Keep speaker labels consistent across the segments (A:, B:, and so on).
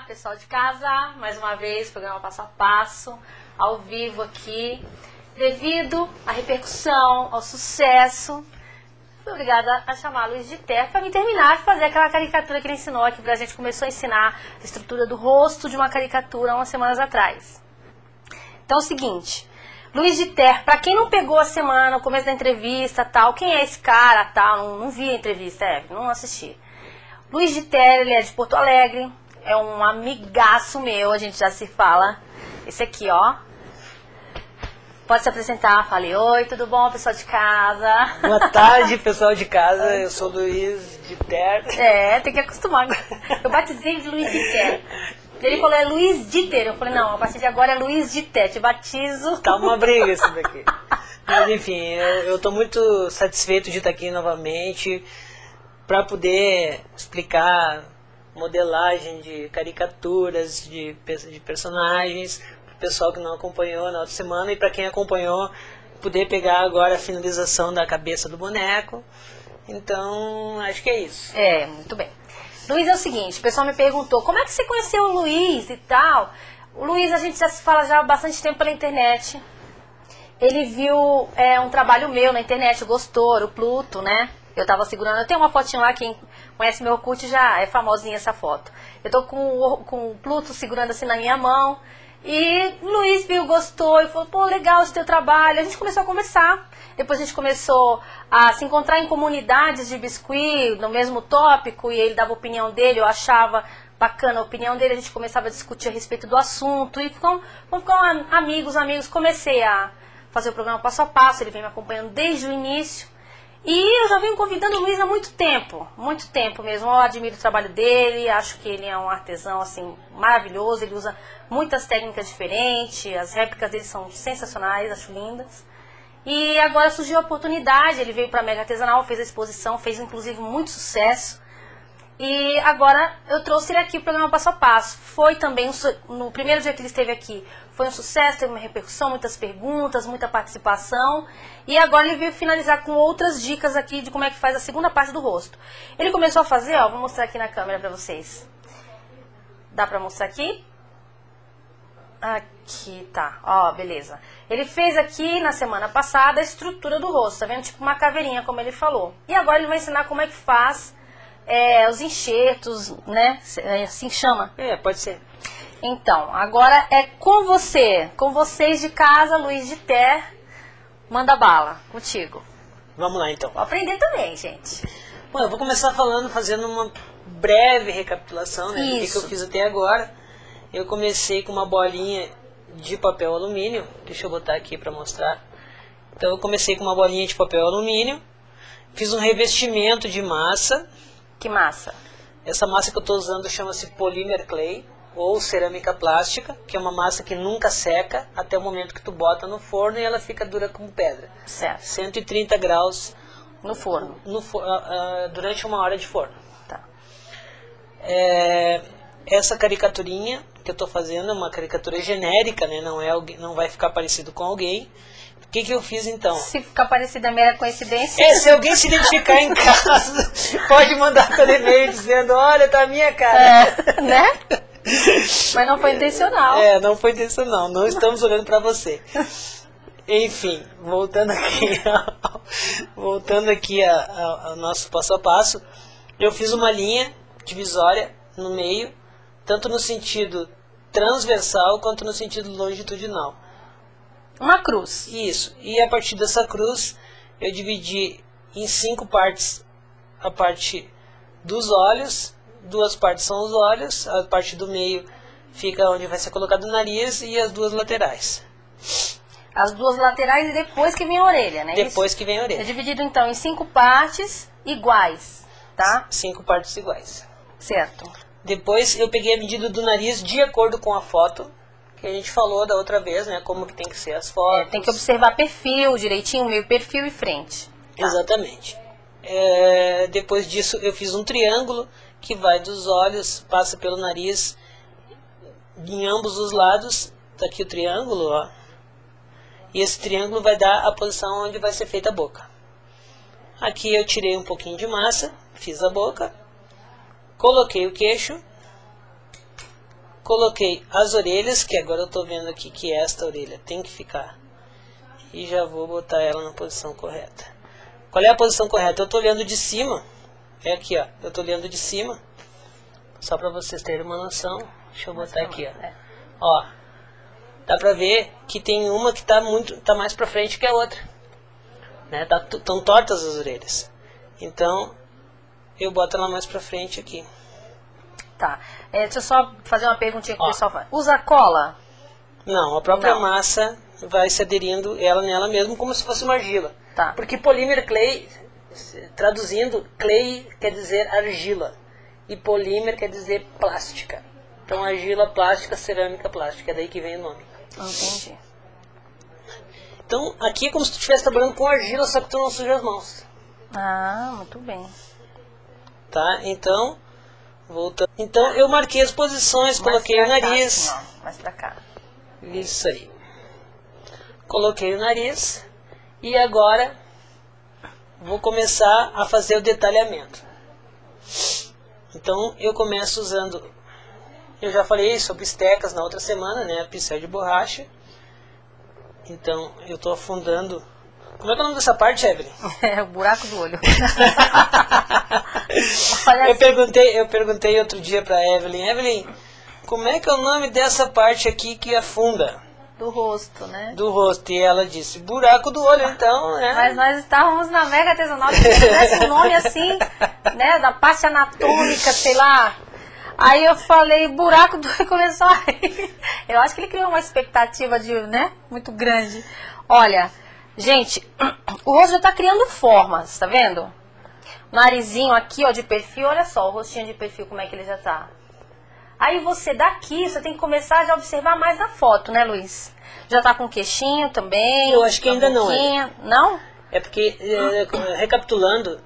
A: Pessoal de casa, mais uma vez, programa Passo a Passo, ao vivo aqui, devido à repercussão, ao sucesso, fui obrigada a chamar Luiz de Ter para me terminar de fazer aquela caricatura que ele ensinou aqui pra gente. Começou a ensinar a estrutura do rosto de uma caricatura há umas semanas atrás. Então é o seguinte, Luiz de Ter, para quem não pegou a semana, o começo da entrevista, tal, quem é esse cara, tal, não vi a entrevista, não assisti. Luiz de Ter, ele é de Porto Alegre, é um amigaço meu, a gente já se fala. Esse aqui, ó. Pode se apresentar, fale oi, tudo bom, pessoal de casa?
B: Boa tarde, pessoal de casa, eu sou Luiz de Ter.
A: É, tem que acostumar. Eu batizei de Luiz de Ter. Ele falou, é Luiz de Ter. Eu falei, não, a partir de agora é Luiz de Ter, te batizo.
B: Tá uma briga isso daqui. Mas enfim, eu tô muito satisfeito de estar aqui novamente para poder explicar modelagem de caricaturas, de personagens, para o pessoal que não acompanhou na outra semana e para quem acompanhou, poder pegar agora a finalização da cabeça do boneco. Então, acho que é isso.
A: É, muito bem. Luiz, é o seguinte, o pessoal me perguntou, como é que você conheceu o Luiz e tal? O Luiz, a gente já se fala já há bastante tempo pela internet. Ele viu um trabalho meu na internet, gostou, o Pluto, né? Eu tava segurando, eu tenho uma fotinha lá, quem conhece meu Orkut já é famosinha essa foto. Eu tô com o Pluto segurando assim na minha mão. E o Luiz viu, gostou e falou, pô, legal esse teu trabalho. A gente começou a conversar. Depois a gente começou a se encontrar em comunidades de biscuit, no mesmo tópico, e ele dava a opinião dele, eu achava bacana a opinião dele, a gente começava a discutir a respeito do assunto, e ficamos amigos. Comecei a fazer o programa Passo a Passo, ele vem me acompanhando desde o início. E eu já venho convidando o Luiz há muito tempo mesmo. Eu admiro o trabalho dele, acho que ele é um artesão assim maravilhoso, ele usa muitas técnicas diferentes, as réplicas dele são sensacionais, acho lindas. E agora surgiu a oportunidade, ele veio para a Mega Artesanal, fez a exposição, fez inclusive muito sucesso. E agora eu trouxe ele aqui para o programa Passo a Passo. Foi também, no primeiro dia que ele esteve aqui, foi um sucesso, teve uma repercussão, muitas perguntas, muita participação. E agora ele veio finalizar com outras dicas aqui de como é que faz a segunda parte do rosto. Ele começou a fazer, ó, vou mostrar aqui na câmera para vocês. Dá para mostrar aqui? Aqui, tá, ó, beleza. Ele fez aqui na semana passada a estrutura do rosto, tá vendo? Tipo uma caveirinha, como ele falou. E agora ele vai ensinar como é que faz os enxertos, né? Assim chama?
B: Pode ser.
A: Então, agora é com você, com vocês de casa, Luiz de Ter, manda bala, contigo.
B: Vamos lá então.
A: Vou aprender também, gente.
B: Bom, eu vou começar fazendo uma breve recapitulação, né, do que eu fiz até agora. Eu comecei com uma bolinha de papel alumínio, deixa eu botar aqui para mostrar. Então eu comecei com uma bolinha de papel alumínio, fiz um revestimento de massa.
A: Que massa?
B: Essa massa que eu estou usando chama-se Polymer Clay, ou cerâmica plástica, que é uma massa que nunca seca até o momento que tu bota no forno e ela fica dura como pedra.
A: Certo.
B: 130 graus
A: no forno.
B: Durante 1 hora de forno.
A: Tá.
B: Essa caricaturinha que eu estou fazendo é uma caricatura genérica, né? Não vai ficar parecido com alguém. O que eu fiz então?
A: Se ficar parecido é mera coincidência.
B: Se alguém se identificar em casa, pode mandar pelo e-mail dizendo, olha, tá a minha cara.
A: Né? Mas não foi intencional.
B: Não foi intencional, não estamos olhando para você. Enfim, voltando aqui ao nosso passo a passo, eu fiz uma linha divisória no meio, tanto no sentido transversal quanto no sentido longitudinal.
A: Uma cruz.
B: Isso, e a partir dessa cruz eu dividi em 5 partes a parte dos olhos, 2 partes são os olhos, a parte do meio fica onde vai ser colocado o nariz e as 2 laterais.
A: As 2 laterais e depois que vem a orelha, né?
B: Depois que vem a orelha.
A: É dividido então em 5 partes iguais, Tá.
B: 5 partes iguais.
A: Certo.
B: Depois eu peguei a medida do nariz de acordo com a foto, que a gente falou da outra vez, né? Como que tem que ser as fotos.
A: Tem que observar perfil direitinho, meio perfil e frente. Tá.
B: Exatamente. Depois disso eu fiz um triângulo que vai dos olhos, passa pelo nariz, em ambos os lados. Tá aqui o triângulo, ó. E esse triângulo vai dar a posição onde vai ser feita a boca. Aqui eu tirei um pouquinho de massa, fiz a boca, coloquei o queixo, coloquei as orelhas, que agora eu estou vendo aqui que esta orelha tem que ficar. E já vou botar ela na posição correta. Qual é a posição correta? Eu estou olhando de cima. É aqui, ó. Eu estou olhando de cima. Só para vocês terem uma noção. Deixa eu botar aqui, ó. Ó. Dá pra ver que tem uma que tá mais pra frente que a outra. Né? Tão tortas as orelhas. Então, eu boto ela mais pra frente aqui.
A: Tá. Deixa eu só fazer uma perguntinha que o pessoal faz. Usa cola?
B: Não, a própria massa vai se aderindo nela mesmo, como se fosse uma argila.
A: Tá.
B: Porque polímer clay, traduzindo, clay quer dizer argila. E polímer quer dizer plástica. Então, argila plástica, cerâmica plástica. É daí que vem o nome.
A: Entendi.
B: Então, aqui é como se tu estivesse trabalhando com argila, só que tu não suja as mãos.
A: Ah, muito bem.
B: Tá? Então, voltando. Então, eu marquei as posições, coloquei o nariz.
A: Cá, não, mais pra cá.
B: Isso aí. Coloquei o nariz. E agora, vou começar a fazer o detalhamento. Então, eu começo usando... Eu já falei sobre estecas na outra semana, né? Pincel de borracha. Então, eu estou afundando... Como é que é o nome dessa parte, Evelyn?
A: É o buraco do olho.
B: Eu perguntei outro dia para Evelyn, como é que é o nome dessa parte aqui que afunda?
A: Do rosto, né?
B: Do rosto. E ela disse, buraco do olho, então, né?
A: Mas nós estávamos na Mega Artesanal, se tivesse um nome assim, né? Da parte anatômica, sei lá... Aí eu falei, buraco do olho, começou a rir. Eu acho que ele criou uma expectativa muito grande. Olha, gente, o rosto já está criando formas, tá vendo? Narizinho aqui, ó, de perfil, olha só, o rostinho de perfil, como é que ele já tá. Aí você daqui, você tem que começar a observar mais na foto, né, Luiz? Já tá com queixinho também?
B: Eu acho que ainda não é.
A: Não?
B: É porque, recapitulando,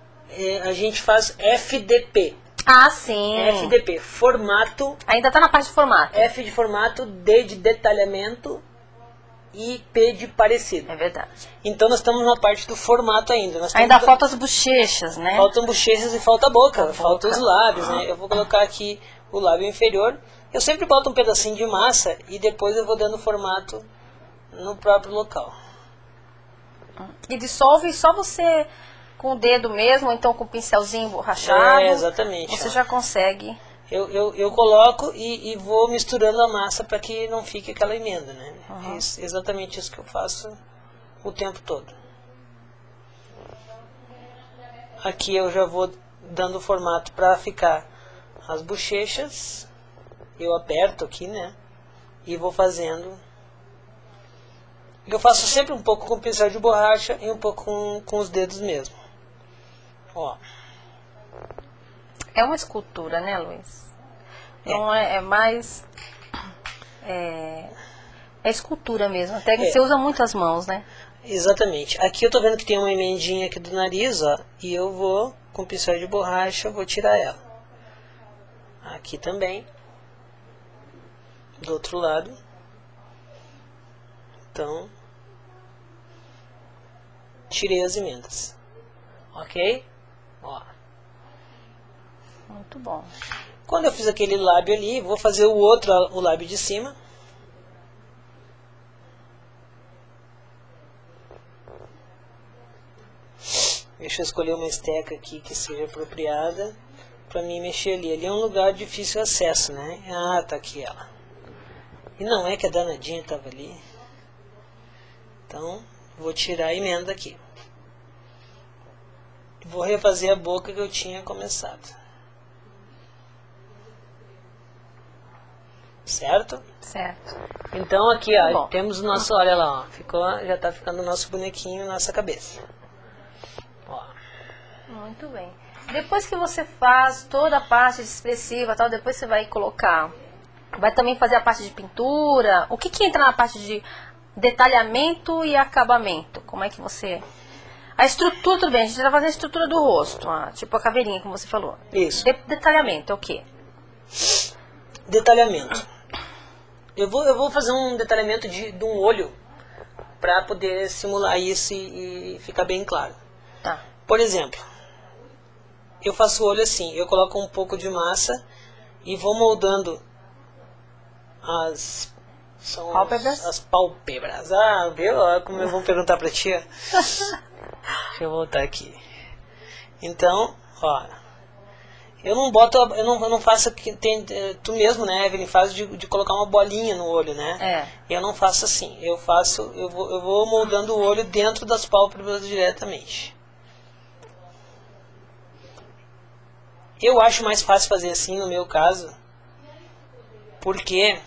B: a gente faz FDP.
A: Ah, sim.
B: FDP, formato.
A: Ainda tá na parte de formato.
B: F de formato, D de detalhamento e P de parecido.
A: É verdade.
B: Então nós estamos na parte do formato ainda.
A: Ainda faltam as bochechas, né?
B: Faltam bochechas e falta a boca, faltam os lábios, né? Eu vou colocar aqui o lábio inferior. Eu sempre boto um pedacinho de massa e depois eu vou dando formato no próprio local.
A: E dissolve só você... com o dedo mesmo, ou então com o pincelzinho borrachado.
B: Exatamente.
A: Você já consegue.
B: Eu coloco e vou misturando a massa para que não fique aquela emenda, né? É exatamente isso que eu faço o tempo todo. Aqui eu já vou dando o formato para ficar as bochechas. Eu aperto aqui, né? E vou fazendo. Eu faço sempre um pouco com pincel de borracha e um pouco com os dedos mesmo. Ó.
A: É uma escultura, né, Luiz? Não é mais... É escultura mesmo. Até que você usa muito as mãos, né?
B: Exatamente. Aqui eu tô vendo que tem uma emendinha aqui do nariz, ó. E eu vou, com pincel de borracha, vou tirar ela. Aqui também. Do outro lado. Então, tirei as emendas. Ok? Ó.
A: Muito bom.
B: Quando eu fiz aquele lábio ali, vou fazer o lábio de cima. Deixa eu escolher uma esteca aqui que seja apropriada para mim mexer ali. Ali é um lugar de difícil acesso, né? Ah, tá aqui ela. E não é que a danadinha estava ali. Então, vou tirar a emenda aqui. Vou refazer a boca que eu tinha começado. Certo?
A: Certo.
B: Então aqui, ó, temos o nosso, olha lá, ó, já tá ficando o nosso bonequinho, nossa cabeça. Ó.
A: Muito bem. Depois que você faz toda a parte expressiva, tal, depois você vai colocar, vai também fazer a parte de pintura. O que que entra na parte de detalhamento e acabamento? Como é que você... A estrutura, tudo bem, a gente vai fazer a estrutura do rosto, tipo a caveirinha, como você falou.
B: Isso.
A: Detalhamento é o quê?
B: Detalhamento. Eu vou fazer um detalhamento de um olho para poder simular isso e ficar bem claro.
A: Tá.
B: Por exemplo, eu faço o olho assim, eu coloco um pouco de massa e vou moldando as
A: pálpebras.
B: As pálpebras. Ah, viu? Olha como eu vou perguntar para ti. Deixa eu voltar aqui. Então, ó, eu não boto, eu não faço que tem, tu mesmo, né, Evelyn, faz de colocar uma bolinha no olho, né?
A: É.
B: Eu não faço assim. Eu vou moldando o olho dentro das pálpebras diretamente. Eu acho mais fácil fazer assim no meu caso, porque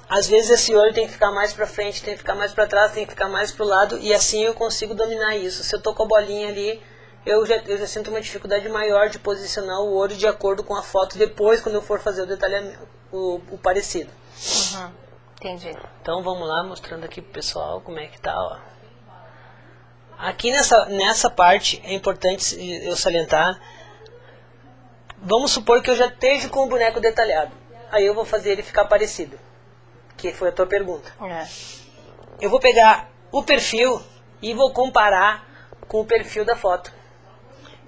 B: às vezes esse olho tem que ficar mais pra frente, tem que ficar mais pra trás, tem que ficar mais pro lado, e assim eu consigo dominar isso. Se eu tô com a bolinha ali, eu já sinto uma dificuldade maior de posicionar o olho de acordo com a foto depois, quando eu for fazer o detalhamento, o parecido.
A: Uhum. Entendi.
B: Então vamos lá, mostrando aqui pro pessoal como é que tá, ó. Aqui nessa parte é importante eu salientar. Vamos supor que eu já esteja com o boneco detalhado. Aí eu vou fazer ele ficar parecido, que foi a tua pergunta.
A: É.
B: Eu vou pegar o perfil e vou comparar com o perfil da foto.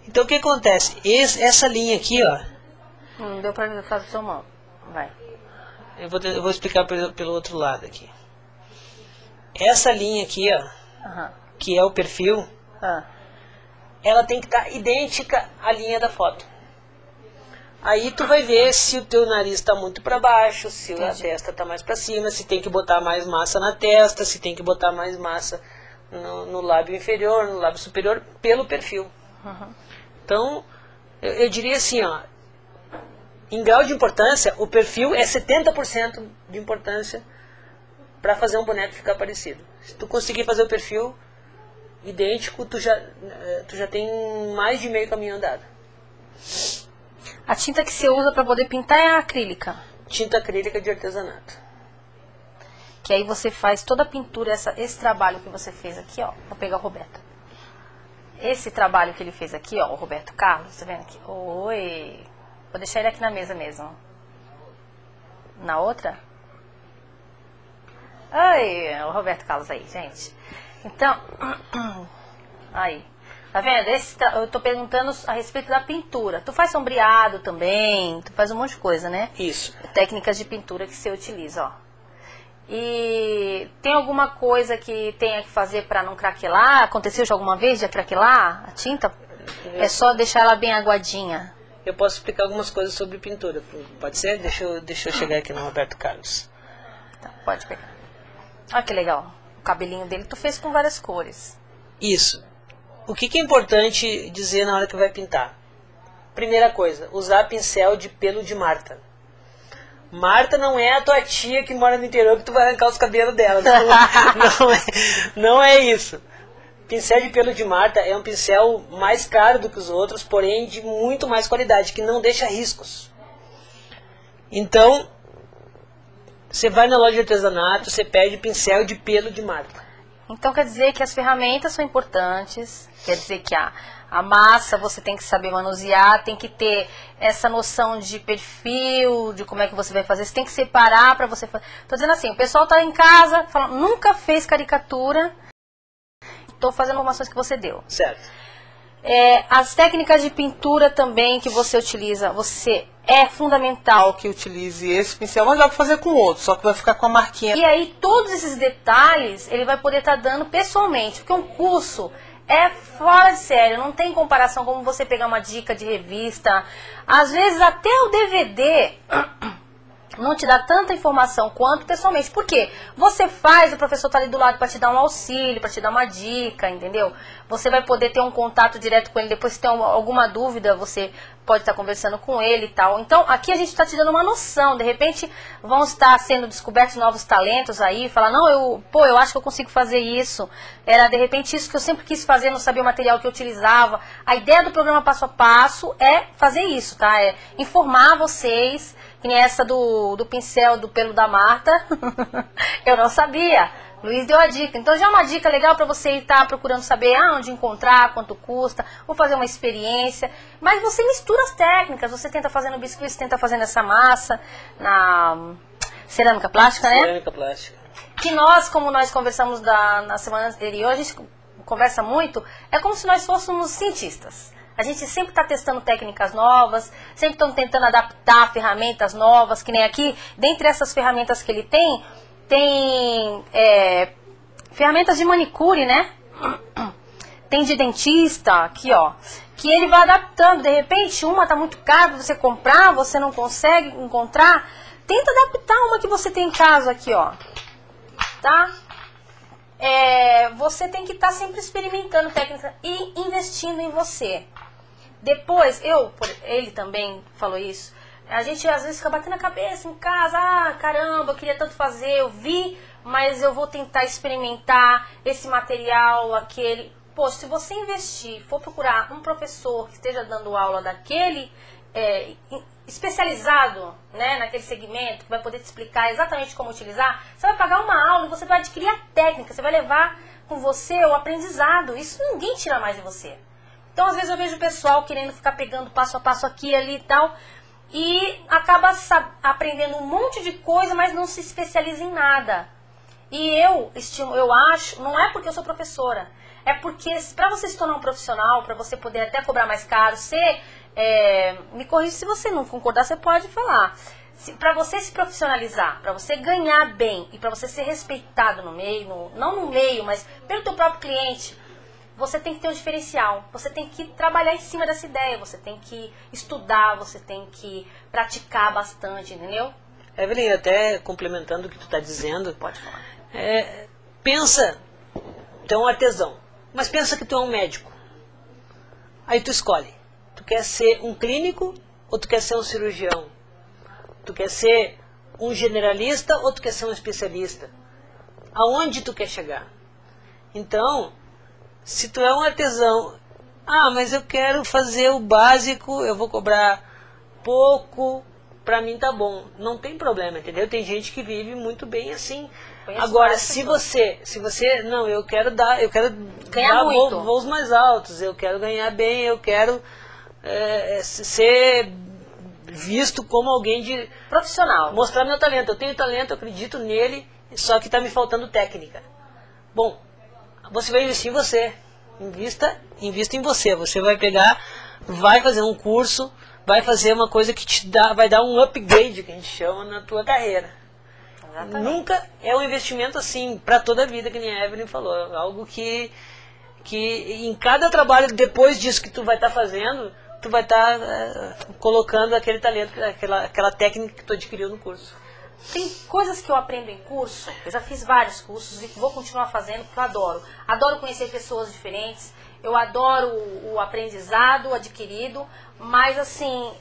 B: Então o que acontece? Essa linha aqui, ó.
A: Não deu pra fazer sua mão. Vai.
B: Eu vou explicar pelo outro lado aqui. Essa linha aqui, ó,
A: Uhum.
B: que é o perfil, ela tem que estar idêntica à linha da foto. Aí tu vai ver se o teu nariz está muito para baixo, se a testa está mais para cima, se tem que botar mais massa na testa, se tem que botar mais massa no lábio inferior, no lábio superior, pelo perfil.
A: Uhum.
B: Então, eu diria assim, ó, em grau de importância, o perfil é 70% de importância para fazer um boneco ficar parecido. Se tu conseguir fazer o perfil idêntico, tu já tem mais de meio caminho andado.
A: A tinta que você usa para poder pintar é a acrílica.
B: Tinta acrílica de artesanato.
A: Que aí você faz toda a pintura, esse trabalho que você fez aqui, ó. Vou pegar o Roberto. Esse trabalho que ele fez aqui, ó, o Roberto Carlos, tá vendo aqui? Oi. Vou deixar ele aqui na mesa mesmo. Na outra? Oi, o Roberto Carlos aí, gente. Então, aí. Tá vendo? Eu tô perguntando a respeito da pintura. Tu faz sombreado também, tu faz um monte de coisa, né?
B: Isso.
A: Técnicas de pintura que você utiliza, ó. E tem alguma coisa que tenha que fazer para não craquelar? Aconteceu já alguma vez de craquelar a tinta? É só deixar ela bem aguadinha.
B: Eu posso explicar algumas coisas sobre pintura, pode ser? Deixa eu chegar aqui no Roberto Carlos.
A: Tá, pode pegar. Olha que legal. O cabelinho dele tu fez com várias cores.
B: Isso. O que é importante dizer na hora que vai pintar? Primeira coisa, usar pincel de pelo de Marta. Marta não é a tua tia que mora no interior que tu vai arrancar os cabelos dela. Não é isso. Pincel de pelo de Marta é um pincel mais caro do que os outros, porém de muito mais qualidade, que não deixa riscos. Então, você vai na loja de artesanato, você pede pincel de pelo de Marta.
A: Então quer dizer que as ferramentas são importantes, quer dizer que a massa você tem que saber manusear, tem que ter essa noção de perfil, de como é que você vai fazer, você tem que separar para você fazer. Tô dizendo assim, o pessoal tá em casa, falando, nunca fez caricatura, tô fazendo informações que você deu.
B: Certo.
A: As técnicas de pintura também que você utiliza, é fundamental que utilize esse pincel, mas dá para fazer com outro, só que vai ficar com a marquinha. E aí todos esses detalhes ele vai poder estar dando pessoalmente, porque um curso é fora de série, não tem comparação como você pegar uma dica de revista. Às vezes até o DVD não te dá tanta informação quanto pessoalmente. Por quê? Você faz, o professor tá ali do lado para te dar um auxílio, para te dar uma dica, entendeu? Você vai poder ter um contato direto com ele. Depois, se tem alguma dúvida, você pode estar conversando com ele e tal. Então, aqui a gente está te dando uma noção. De repente, vão estar sendo descobertos novos talentos aí. Falar, não, eu acho que eu consigo fazer isso. Era, de repente, isso que eu sempre quis fazer, não sabia o material que eu utilizava. A ideia do programa Passo a Passo é fazer isso, tá? É informar vocês, que nem essa do pincel do pelo da Marta. Eu não sabia. Luiz deu a dica. Então já é uma dica legal para você estar procurando saber onde encontrar, quanto custa, ou fazer uma experiência. Mas você mistura as técnicas. Você tenta fazer no biscuit, você tenta fazendo essa massa na cerâmica plástica, né?
B: Cerâmica plástica.
A: Que nós, como nós conversamos na semana anterior, a gente conversa muito, é como se nós fôssemos cientistas. A gente sempre está testando técnicas novas, sempre estão tentando adaptar ferramentas novas, que nem aqui, dentre essas ferramentas que ele tem ferramentas de manicure, né? Tem de dentista, aqui ó, que ele vai adaptando. De repente, uma está muito cara para você comprar, você não consegue encontrar. Tenta adaptar uma que você tem em casa aqui, ó. Tá? Você tem que estar sempre experimentando técnica e investindo em você. Depois, ele também falou isso, a gente às vezes fica batendo a cabeça em casa, caramba, eu queria tanto fazer, eu vi, mas eu vou tentar experimentar esse material, aquele. Poxa, se você investir, for procurar um professor que esteja dando aula daquele, especializado, né, naquele segmento, que vai poder te explicar exatamente como utilizar, você vai pagar uma aula e você vai adquirir a técnica, você vai levar com você o aprendizado, isso ninguém tira mais de você. Então, às vezes eu vejo o pessoal querendo ficar pegando passo a passo aqui, ali e tal, e acaba aprendendo um monte de coisa, mas não se especializa em nada. E eu acho, não é porque eu sou professora, é porque para você se tornar um profissional, para você poder até cobrar mais caro, me corrija se você não concordar, você pode falar. Para você se profissionalizar, para você ganhar bem e para você ser respeitado no meio, não no meio, mas pelo teu próprio cliente, você tem que ter um diferencial, você tem que trabalhar em cima dessa ideia, você tem que estudar, você tem que praticar bastante, entendeu?
B: Evelyn, até complementando o que tu está dizendo,
A: Pode falar.
B: Pensa, tu é um artesão, mas pensa que tu é um médico. Aí tu escolhe, tu quer ser um clínico ou tu quer ser um cirurgião? Tu quer ser um generalista ou tu quer ser um especialista? Aonde tu quer chegar? Então, se tu é um artesão, mas eu quero fazer o básico, eu vou cobrar pouco, pra mim tá bom. Não tem problema, entendeu? Tem gente que vive muito bem assim. Agora, se você, não, eu quero dar
A: ganhar muito.
B: Voos mais altos, eu quero ganhar bem, eu quero ser visto como alguém de
A: profissional.
B: Mostrar meu talento. Eu tenho talento, eu acredito nele, só que está me faltando técnica. Bom, você vai investir em você. Invista em você. Você vai pegar, vai fazer um curso, vai fazer uma coisa que vai dar um upgrade, que a gente chama, na tua carreira. Exatamente. Nunca é um investimento assim, para toda a vida, que nem a Evelyn falou. Algo que em cada trabalho, depois disso que tu vai estar fazendo, tu vai estar colocando aquele talento, aquela técnica que tu adquiriu no curso.
A: Tem coisas que eu aprendo em curso, eu já fiz vários cursos e vou continuar fazendo porque eu adoro. Adoro conhecer pessoas diferentes, eu adoro o aprendizado adquirido, mas assim,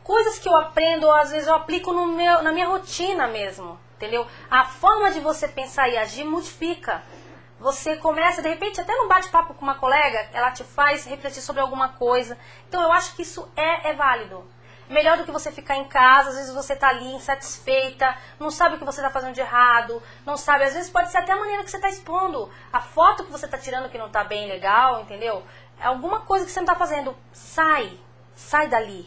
A: coisas que eu aprendo, às vezes eu aplico na minha rotina mesmo, entendeu? A forma de você pensar e agir modifica. Você começa, de repente, até num bate-papo com uma colega, ela te faz refletir sobre alguma coisa. Então eu acho que isso é válido. Melhor do que você ficar em casa, às vezes você está ali insatisfeita, não sabe o que você está fazendo de errado, não sabe, às vezes pode ser até a maneira que você está expondo, a foto que você está tirando que não está bem legal, entendeu? É alguma coisa que você não está fazendo, sai dali,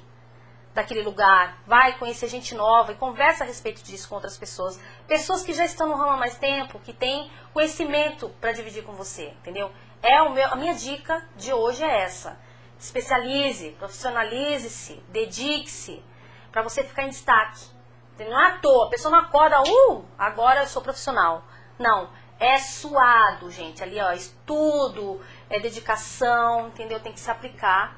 A: daquele lugar, vai conhecer gente nova e conversa a respeito disso com outras pessoas. Pessoas que já estão no ramo há mais tempo, que têm conhecimento para dividir com você, entendeu? A minha dica de hoje é essa. Especialize, profissionalize-se, dedique-se, para você ficar em destaque. Não é à toa, a pessoa não acorda, agora eu sou profissional. Não, é suado, gente. Ali, ó, estudo, dedicação, entendeu? Tem que se aplicar.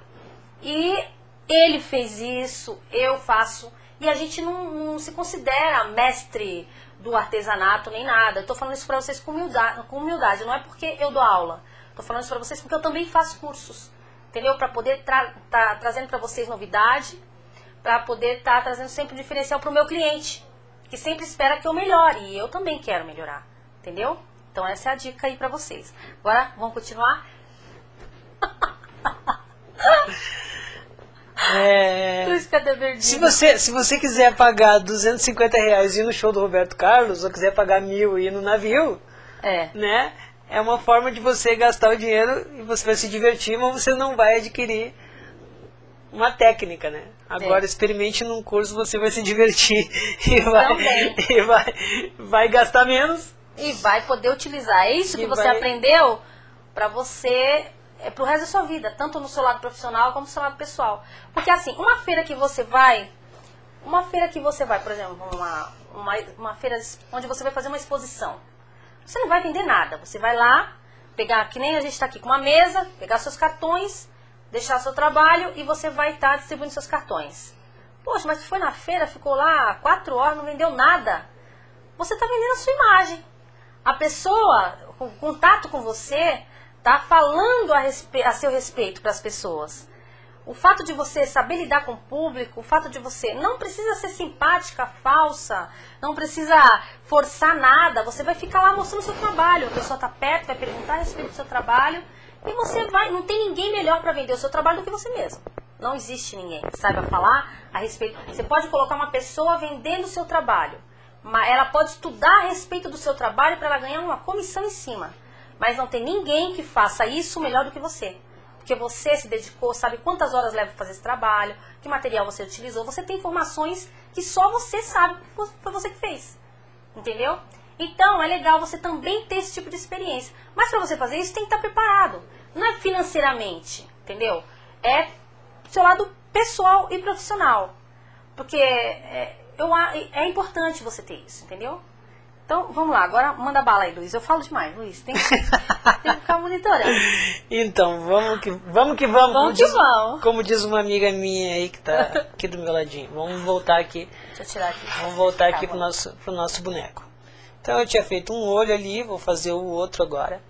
A: E ele fez isso, eu faço. E a gente não se considera mestre do artesanato nem nada. Eu tô falando isso para vocês com humildade. Não é porque eu dou aula. Tô falando isso para vocês porque eu também faço cursos. Entendeu? Para poder tá trazendo para vocês novidade, para poder estar trazendo sempre um diferencial para o meu cliente, que sempre espera que eu melhore. E eu também quero melhorar. Entendeu? Então essa é a dica aí para vocês. Agora, vamos continuar?
B: Se você quiser pagar R$250 e ir no show do Roberto Carlos, ou quiser pagar 1.000 e ir no navio, né? É uma forma de você gastar o dinheiro e você vai se divertir, mas você não vai adquirir uma técnica, né? Agora, experimente num curso, você vai se divertir e vai gastar menos.
A: E vai poder utilizar. É isso que você aprendeu para você... pro resto da sua vida, tanto no seu lado profissional como no seu lado pessoal. Porque assim, uma feira que você vai, por exemplo, uma feira onde você vai fazer uma exposição, você não vai vender nada. Você vai lá, pegar, que nem a gente está aqui com uma mesa, pegar seus cartões, deixar seu trabalho e você vai estar distribuindo seus cartões. Poxa, mas foi na feira, ficou lá 4 horas, não vendeu nada. Você está vendendo a sua imagem. A pessoa, com contato com você, tá falando a seu respeito para as pessoas. O fato de você saber lidar com o público, o fato de você não precisa ser simpática, falsa, não precisa forçar nada, você vai ficar lá mostrando o seu trabalho. A pessoa tá perto, vai perguntar a respeito do seu trabalho e você vai, não tem ninguém melhor para vender o seu trabalho do que você mesmo. Não existe ninguém que saiba falar a respeito. Você pode colocar uma pessoa vendendo o seu trabalho, mas ela pode estudar a respeito do seu trabalho para ela ganhar uma comissão em cima. Mas não tem ninguém que faça isso melhor do que você. Porque você se dedicou, sabe quantas horas leva para fazer esse trabalho, que material você utilizou. Você tem informações que só você sabe, foi você que fez. Entendeu? Então, é legal você também ter esse tipo de experiência. Mas para você fazer isso, tem que estar preparado. Não é financeiramente, entendeu? É do seu lado pessoal e profissional. Porque é importante você ter isso, entendeu? Então, vamos lá, agora manda bala aí, Luiz. Eu falo demais, Luiz. Tem que ficar monitorando.
B: Então, vamos que vamos. Como diz uma amiga minha aí que tá aqui do meu ladinho. Vamos voltar aqui.
A: Deixa eu tirar aqui.
B: Vamos voltar aqui pro nosso boneco. Então, eu tinha feito um olho ali, vou fazer o outro agora.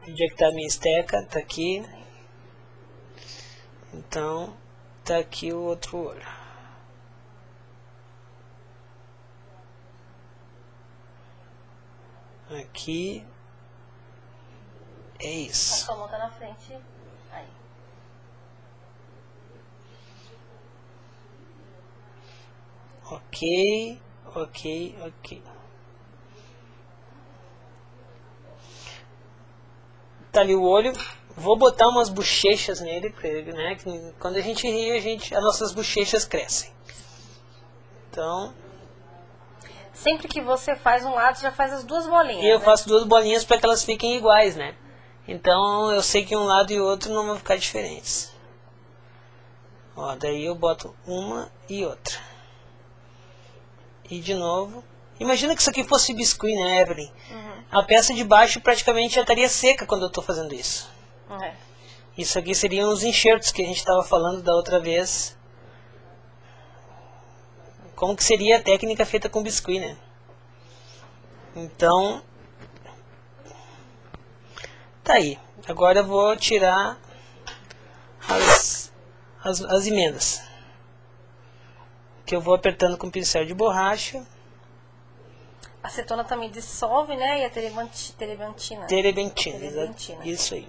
B: Onde é que tá a minha esteca? Tá aqui. Então, tá aqui o outro olho. Aqui é isso.
A: A sua mão tá na frente. Aí.
B: Ok. Tá ali o olho. Vou botar umas bochechas nele, né? Que quando a gente ri, as nossas bochechas crescem. Então...
A: Sempre que você faz um lado, já faz as duas bolinhas.
B: E eu faço 2 bolinhas para que elas fiquem iguais, né? Então eu sei que um lado e o outro não vão ficar diferentes. Ó, daí eu boto uma e outra. E de novo. Imagina que isso aqui fosse biscuit, né, Evelyn? Uhum. A peça de baixo praticamente já estaria seca quando eu estou fazendo isso.
A: Uhum.
B: Isso aqui seriam os enxertos que a gente estava falando da outra vez. Como que seria a técnica feita com biscuit, né? Então, tá aí. Agora eu vou tirar as emendas. Que eu vou apertando com pincel de borracha.
A: A acetona também dissolve, né? E a terebentina.
B: Terebentina. Isso aí.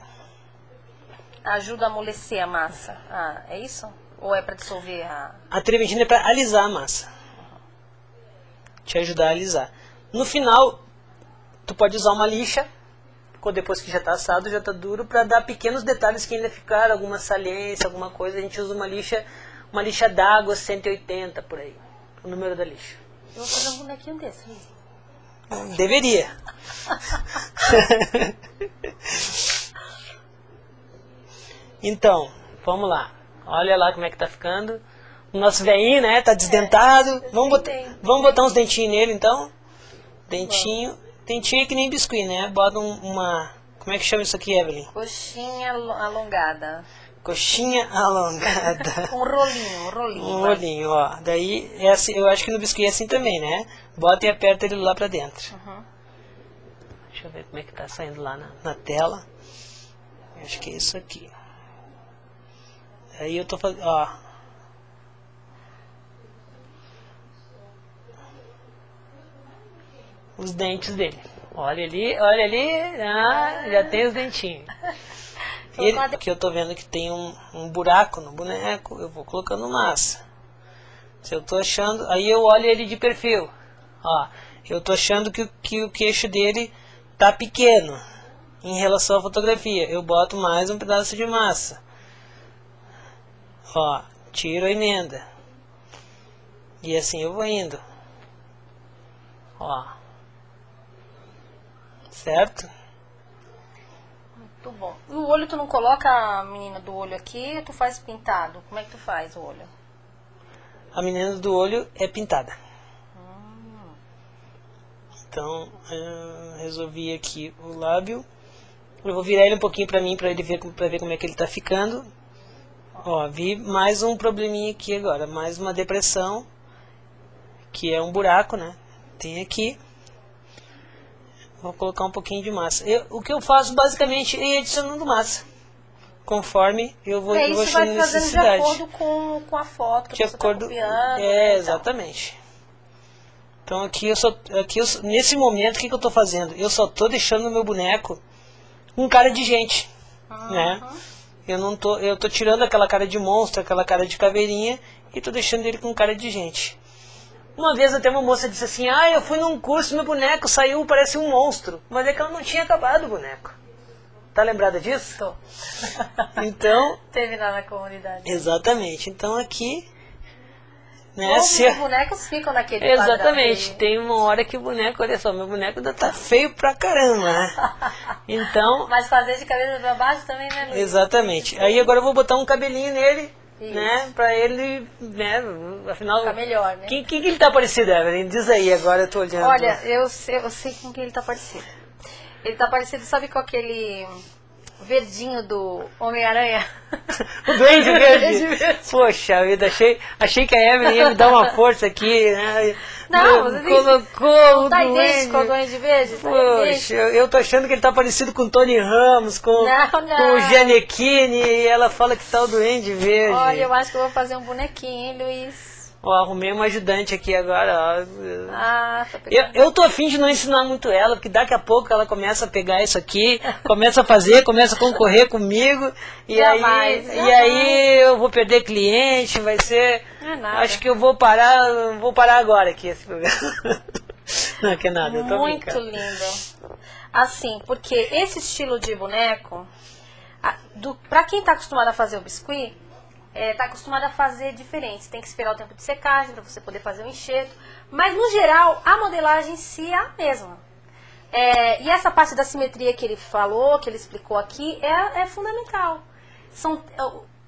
A: Ajuda a amolecer a massa. Ah, é isso? Ou é para dissolver
B: a terebentina é para alisar a massa. Te ajudar a alisar. No final, tu pode usar uma lixa, depois que já está assado, já está duro, para dar pequenos detalhes que ainda ficaram, alguma saliência, alguma coisa. A gente usa uma lixa d'água 180 por aí, o número da lixa.
A: Eu vou fazer um bonequinho desse, Luiz.
B: Deveria. Então, vamos lá. Olha lá como é que tá ficando. O nosso velhinho, né? Tá desdentado. Vamos botar uns dentinhos nele, então. Dentinho. Dentinho é que nem biscuit, né? Bota Como é que chama isso aqui, Evelyn?
A: Coxinha alongada.
B: Coxinha alongada.
A: Um rolinho.
B: Um rolinho, ó. Daí, eu acho que no biscuit é assim também, né? Bota e aperta ele lá pra dentro. Deixa eu ver como é que tá saindo lá na tela. Acho que é isso aqui. Aí eu tô fazendo, ó. Os dentes dele. Olha ali. Ah, já tem os dentinhos. Aqui eu tô vendo que tem um buraco no boneco, eu vou colocando massa. Se eu tô achando, aí eu olho ele de perfil. Ó, eu tô achando que o queixo dele tá pequeno em relação à fotografia. Eu boto mais um pedaço de massa. Ó, tiro a emenda. E assim eu vou indo. Ó. Certo?
A: Muito bom. E o olho tu não coloca a menina do olho aqui, ou tu faz pintado? Como é que tu faz o olho?
B: A menina do olho é pintada. Então, eu resolvi aqui o lábio. Eu vou virar ele um pouquinho pra mim, pra ver como é que ele tá ficando. Ó, vi mais um probleminha aqui agora, mais uma depressão, que é um buraco, né? Tem aqui. Vou colocar um pouquinho de massa. O que eu faço basicamente é ir adicionando massa, conforme eu vou achando necessidade.
A: De acordo com a foto que você está copiando.
B: Exatamente. Então aqui nesse momento, o que eu estou fazendo? Eu só estou deixando o meu boneco com cara de gente, né? Eu tô tirando aquela cara de monstro, aquela cara de caveirinha, e estou deixando ele com cara de gente. Uma vez até uma moça disse assim, eu fui num curso, meu boneco saiu, parece um monstro. Mas é que ela não tinha acabado o boneco. Tá lembrada disso?
A: Tô.
B: Então...
A: Teve lá na comunidade.
B: Exatamente. Então aqui... né,
A: os bonecos ficam naquele
B: exatamente. Tem uma hora que o boneco, olha só, meu boneco ainda tá feio pra caramba, né? Então...
A: Mas fazer de cabeça pra baixo também, né, Luiz?
B: Exatamente. Aí agora eu vou botar um cabelinho nele. Isso. Né, pra ele, né, afinal...
A: Fica melhor, né?
B: Quem ele tá parecido, Evelyn? Diz aí, agora eu tô olhando.
A: Olha, eu sei com quem ele tá parecido. Ele tá parecido, sabe, com aquele verdinho do Homem-Aranha?
B: O Duende Verde. Poxa vida, achei que a Evelyn ia me dar uma força aqui, né?
A: Não, você
B: colocou o
A: tá
B: Duende.
A: idêntico com o Duende Verde?
B: Poxa, eu tô achando que ele tá parecido com o Tony Ramos, com o Gianecchini, e ela fala que tá o Duende Verde.
A: Olha, eu acho que eu vou fazer um bonequinho, hein, Luiz?
B: Ó, arrumei uma ajudante aqui agora, ó.
A: Tá pegando.
B: Eu tô afim de não ensinar muito ela, porque daqui a pouco ela começa a pegar isso aqui, começa a fazer, começa a concorrer comigo, e aí eu vou perder cliente, vai ser...
A: Não é nada.
B: Acho que eu vou parar agora aqui esse programa. Não, que nada, eu tô
A: muito
B: brincando.
A: lindo. Assim, porque esse estilo de boneco, pra quem tá acostumado a fazer o biscuit, tá acostumado a fazer diferente. Você tem que esperar o tempo de secagem para você poder fazer o enxerto. Mas, no geral, a modelagem em si é a mesma. E essa parte da simetria que ele falou, que ele explicou aqui, é fundamental.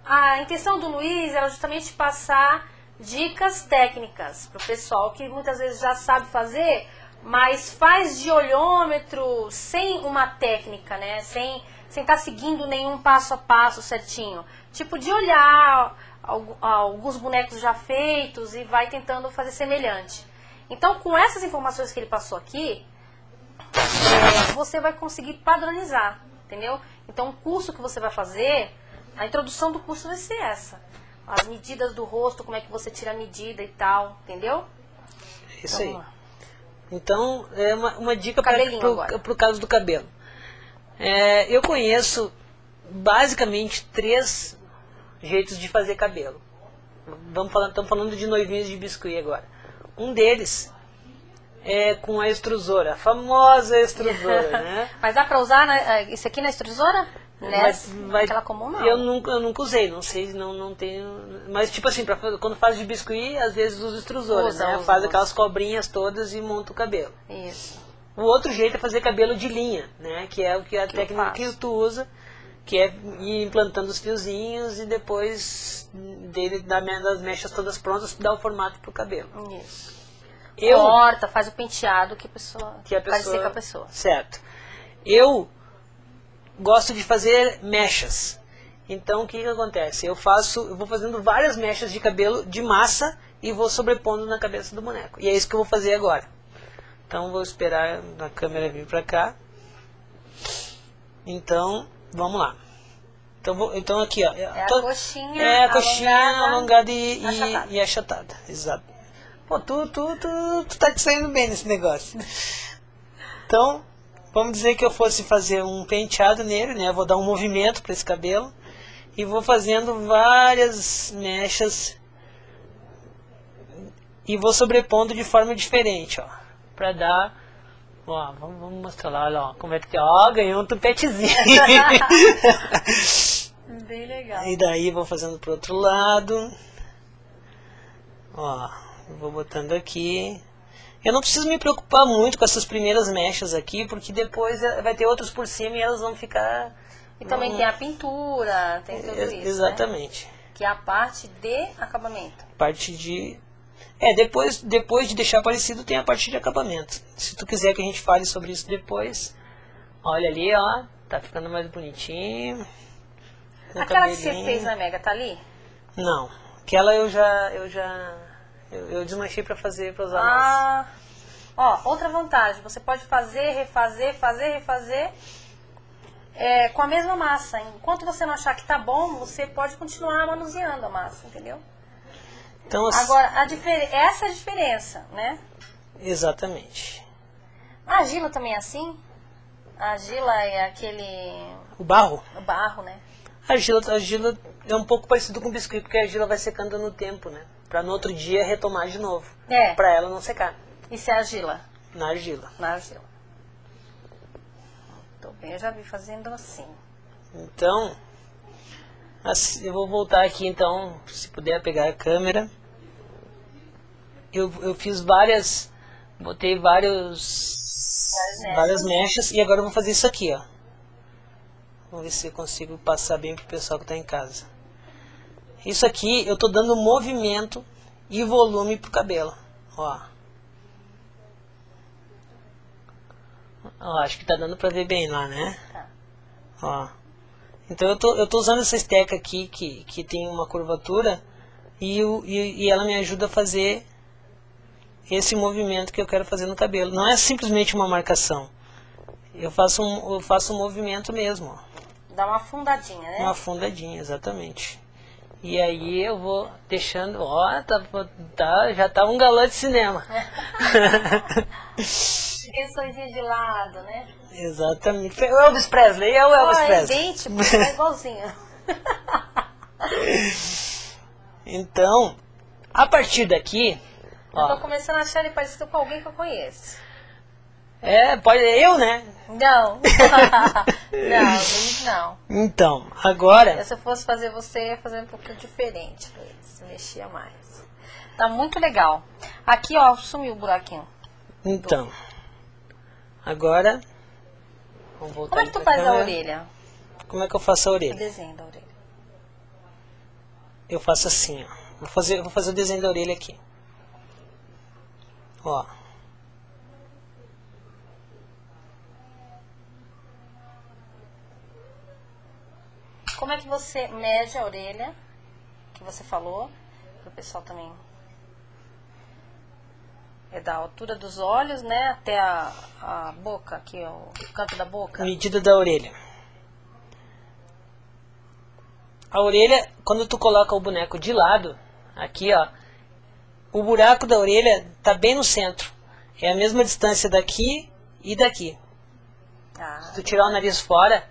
A: A intenção do Luiz era justamente passar dicas técnicas para o pessoal que muitas vezes já sabe fazer, mas faz de olhômetro sem uma técnica, né? Sem estar seguindo nenhum passo a passo certinho. Tipo, de olhar alguns bonecos já feitos e vai tentando fazer semelhante. Então, com essas informações que ele passou aqui, você vai conseguir padronizar, entendeu? Então, o curso que você vai fazer, a introdução do curso vai ser essa. As medidas do rosto, como é que você tira a medida e tal, entendeu?
B: Isso aí. Então, é uma dica para o caso do cabelo. Eu conheço basicamente 3 jeitos de fazer cabelo. Estamos falando de noivinhos de biscuit agora. Um deles é com a extrusora, a famosa extrusora, né?
A: Mas dá para usar isso aqui na extrusora? Aquela comum não.
B: Eu nunca usei, não sei, não tenho... Mas tipo assim, quando faz de biscuit, às vezes usa extrusora, né? Faz aquelas cobrinhas todas e monta o cabelo.
A: Isso.
B: O outro jeito é fazer cabelo de linha, né? Que é a técnica que tu usa, que é ir implantando os fiozinhos e depois das mechas todas prontas, dá o formato pro cabelo.
A: Isso. Corta, faz o penteado que a pessoa parecer com a pessoa.
B: Certo. Eu gosto de fazer mechas. Então o que acontece? Eu vou fazendo várias mechas de cabelo de massa e vou sobrepondo na cabeça do boneco. E é isso que eu vou fazer agora. Então vou esperar a câmera vir pra cá. Então, vamos lá. Então aqui, ó.
A: É a coxinha,
B: a coxinha alongada
A: achatada.
B: e achatada. Exato. Pô, tu tá te saindo bem nesse negócio. Então, vamos dizer que eu fosse fazer um penteado nele, né? Eu vou dar um movimento para esse cabelo. E vou fazendo várias mechas. E vou sobrepondo de forma diferente, ó. Pra dar... Ó, vamos mostrar lá, olha, ó, como é que... Ó, ganhou um tupetezinho.
A: Bem legal.
B: E daí vou fazendo pro outro lado. Ó, vou botando aqui. Eu não preciso me preocupar muito com essas primeiras mechas aqui, porque depois vai ter outras por cima e elas vão ficar...
A: E também tem a pintura, tem tudo isso,
B: exatamente.
A: Né? Que é a parte de acabamento.
B: Parte de... depois de deixar parecido tem a parte de acabamento. Se tu quiser que a gente fale sobre isso depois, olha ali, ó, tá ficando mais bonitinho.
A: Aquela que você fez na Mega, tá ali?
B: Não, aquela eu desmanchei pra fazer, pra usar mais.
A: Ó, outra vantagem, você pode fazer, refazer, com a mesma massa. Enquanto você não achar que tá bom, você pode continuar manuseando a massa, entendeu?
B: Então,
A: agora, essa é a diferença, né?
B: Exatamente.
A: A argila também é assim? A argila é aquele...
B: O barro?
A: O barro, né?
B: A argila é um pouco parecido com o biscuit, porque a argila vai secando no tempo, né? Pra no outro dia retomar de novo. Pra ela não secar.
A: Isso é argila?
B: Na argila.
A: Na argila. Muito bem, eu já vi fazendo assim.
B: Então, eu vou voltar aqui então, se puder pegar a câmera. Eu fiz botei várias mechas e agora eu vou fazer isso aqui, ó. Vamos ver se eu consigo passar bem pro pessoal que está em casa. Isso aqui eu tô dando movimento e volume pro cabelo, ó. Ó, acho que tá dando pra ver bem lá, né?
A: Tá.
B: Ó. Então eu tô usando essa esteca aqui que tem uma curvatura e ela me ajuda a fazer esse movimento que eu quero fazer no cabelo. Não é simplesmente uma marcação. Eu faço um movimento mesmo, ó.
A: Dá uma afundadinha, né?
B: Uma afundadinha, exatamente. E aí eu vou deixando, ó, já tá um galã de cinema.
A: Questõezinha de lado, né?
B: Exatamente. O Elvis Presley, é o Elvis Presley.
A: É idêntico, é igualzinho.
B: Então, a partir daqui...
A: Eu tô começando a achar ele parecido com alguém que eu conheço.
B: Pode eu, né?
A: Não. Não.
B: Então, agora...
A: Se eu fosse fazer você, ia fazer um pouquinho diferente. Se mexia mais. Tá muito legal. Aqui, ó, sumiu o buraquinho.
B: Então, agora... Vamos voltar.
A: Como é que tu faz a orelha?
B: Como é que eu faço a orelha?
A: O desenho da orelha.
B: Eu faço assim, ó. Vou fazer o desenho da orelha aqui. Ó.
A: Como é que você mede a orelha, que você falou, para o pessoal também? É da altura dos olhos, né, até a boca, aqui, o canto da boca.
B: Medida da orelha. A orelha, quando tu coloca o boneco de lado, aqui, ó, o buraco da orelha tá bem no centro. É a mesma distância daqui e daqui. Se tu tirar o nariz fora,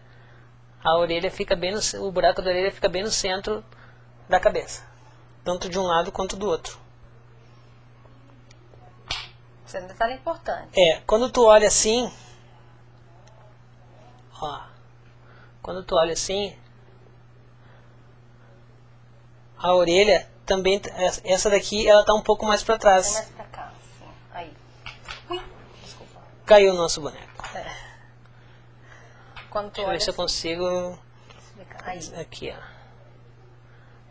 B: a orelha fica bem o buraco da orelha fica bem no centro da cabeça. Tanto de um lado quanto do outro.
A: Isso é um detalhe importante.
B: Quando tu olha assim, ó, quando tu olha assim, a orelha também, essa daqui, ela tá um pouco mais para trás.
A: Mais pra cá, assim. Aí. Ui, desculpa.
B: Caiu o nosso boneco.
A: Quando tu
B: Deixa eu
A: olha
B: ver se eu
A: assim.
B: consigo.
A: Aí.
B: Aqui, ó.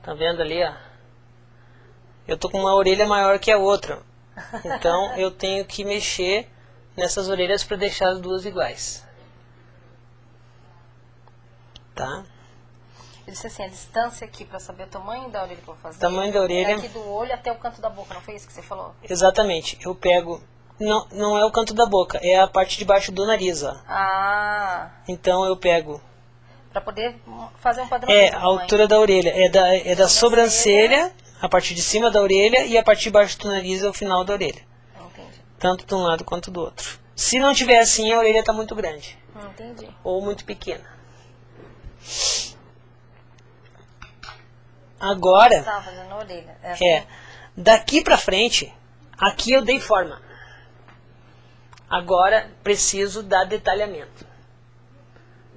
B: Tá vendo ali, ó? Eu tô com uma orelha maior que a outra. Então eu tenho que mexer nessas orelhas para deixar as duas iguais. tá?
A: Eu disse assim, a distância aqui para saber o tamanho da orelha que eu vou fazer.
B: Tamanho da orelha.
A: Daqui do olho até o canto da boca, não foi isso que você falou?
B: Exatamente. Eu pego... Não é o canto da boca, é a parte de baixo do nariz, ó.
A: Ah.
B: Então eu pego...
A: Para poder fazer um padrão.
B: A altura da orelha. É da sobrancelha, a parte de cima da orelha, e a parte de baixo do nariz é o final da orelha.
A: Entendi.
B: Tanto de um lado quanto do outro. Se não tiver assim, a orelha está muito grande.
A: Entendi.
B: Ou muito pequena. Agora...
A: Tá fazendo a orelha.
B: Daqui pra frente, aqui eu dei forma. Agora preciso dar detalhamento.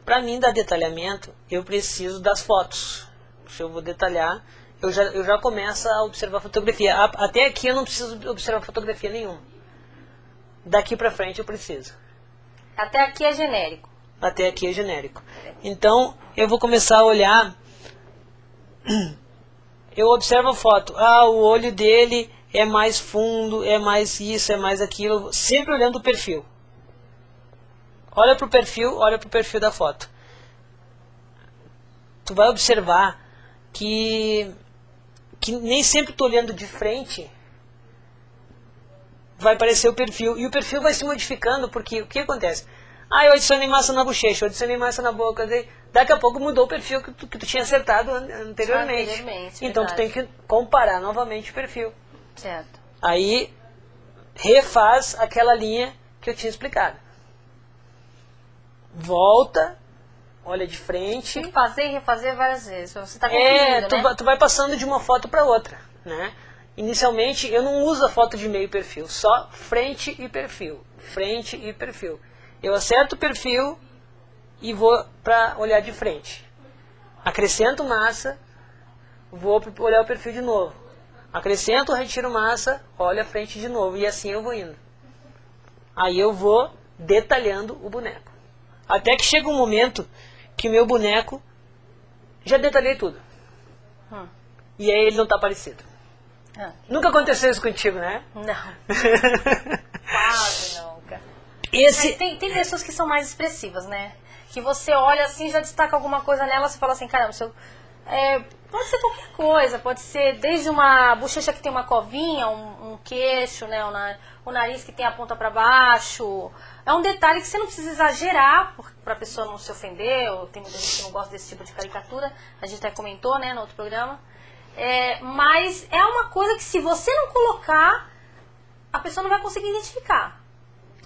B: Para mim dar detalhamento, eu preciso das fotos. Se eu vou detalhar, eu já começo a observar a fotografia. Até aqui eu não preciso observar fotografia nenhuma. Daqui pra frente eu preciso.
A: Até aqui é genérico.
B: Até aqui é genérico. Então eu vou começar a olhar. Eu observo a foto. O olho dele é mais fundo, é mais isso, é mais aquilo. Sempre olhando o perfil. Olha pro perfil da foto. Tu vai observar que nem sempre tu olhando de frente vai aparecer o perfil. E o perfil vai se modificando, porque o que acontece? Eu adicionei massa na bochecha, eu adicionei massa na boca. Daqui a pouco mudou o perfil que tu tinha acertado anteriormente. Então tu tem que comparar novamente o perfil.
A: Certo.
B: Aí refaz aquela linha que eu tinha explicado. Volta, olha de frente.
A: Tem que fazer e refazer várias vezes. Você tá confundindo, né?
B: Tu vai passando de uma foto para outra, né? Inicialmente eu não uso a foto de meio perfil, só frente e perfil. Frente e perfil. Eu acerto o perfil e vou para olhar de frente. Acrescento massa, vou olhar o perfil de novo. Acrescento, retiro massa, olho a frente de novo. E assim eu vou indo. Aí eu vou detalhando o boneco. Até que chega um momento que meu boneco já detalhei tudo. E aí ele não está parecido. Nunca aconteceu isso contigo, né?
A: Não. Quase não, cara. Tem pessoas que são mais expressivas, né? Que você olha assim, já destaca alguma coisa nela, você fala assim, caramba, pode ser qualquer coisa, pode ser desde uma bochecha que tem uma covinha, um queixo, né? O nariz que tem a ponta para baixo. É um detalhe que você não precisa exagerar para a pessoa não se ofender, ou tem muita gente que não gosta desse tipo de caricatura, a gente até comentou, né, no outro programa. Mas é uma coisa que se você não colocar, a pessoa não vai conseguir identificar.